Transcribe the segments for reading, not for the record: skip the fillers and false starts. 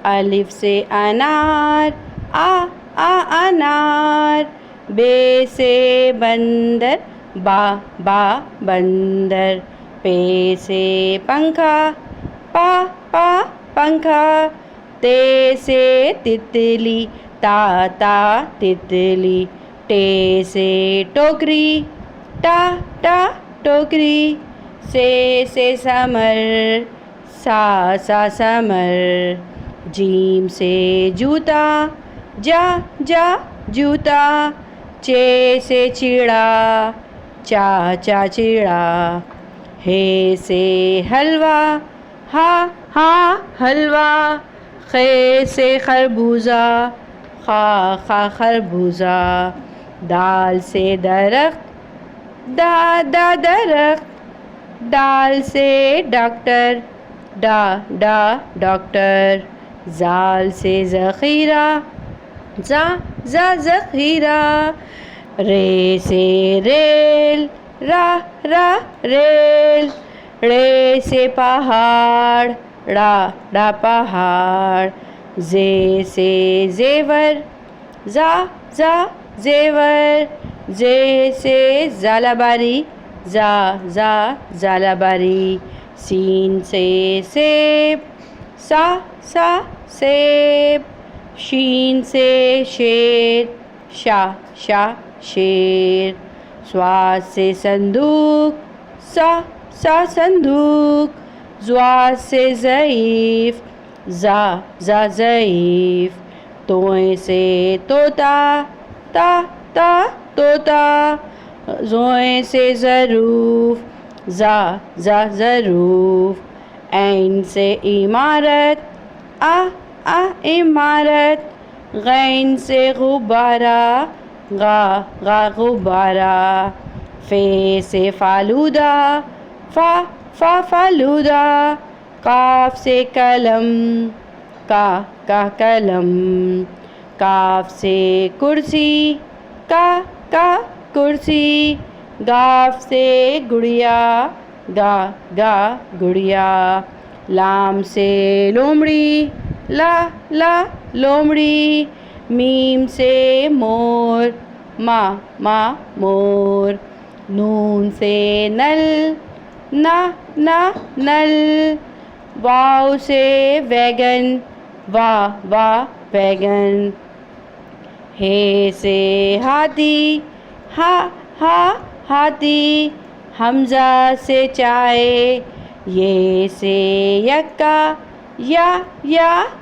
अलिफ से अनार, आ अनार। बे से बंदर, बा बंदर। पे से पंखा, पा पंखा। ते से तितली, ता तितली। टे से टोकरी, टा टोकरी। से समर, सा समर। जीम से जूता, जा जूता। चे से चिड़ा, चा चिड़ा। हे से हलवा, हा हलवा। खे से खरबूजा, खा खरबूजा। दाल से दरख्त, दा दरख्त। दाल से डॉक्टर, डा डॉक्टर। जाल से ज़ख़ीरा, जा ज़ख़ीरा। रे से रेल, रा रेल। रे से पहाड़, ड़ा पहाड़। जे से ज़ेवर, जा ज़ेवर। जे से ज़ालाबारी, जा ज़ालाबारी। सीन से सेब, सा सेब। शीन से शेर, शा शेर। स्वाद से संदूक, सा संदूक। ज़्वा से ज़ईफ़, जा ज़ईफ़। तोए से तोता, ता तोता। ज़ोए से ज़रूफ़, जा ज़रूफ़। ऐन से इमारत, आ इमारत। गैन से गुब्बारा, गा गुब्बारा। फे से फालूदा, फा फालूदा। काफ से कलम, का कलम। काफ से कुर्सी, का कुर्सी। गाफ से गुड़िया, गा गुड़िया। लाम से लोमड़ी, ला लोमड़ी। मीम से मोर, मा मोर। नून से नल, ना नल। वाव से वैगन, वा वैगन। हे से हाथी, हा हाथी। हमज़ा से चाय। ये से यक्का, या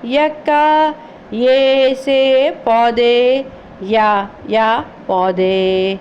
यक्का। ये से पौधे, या पौधे।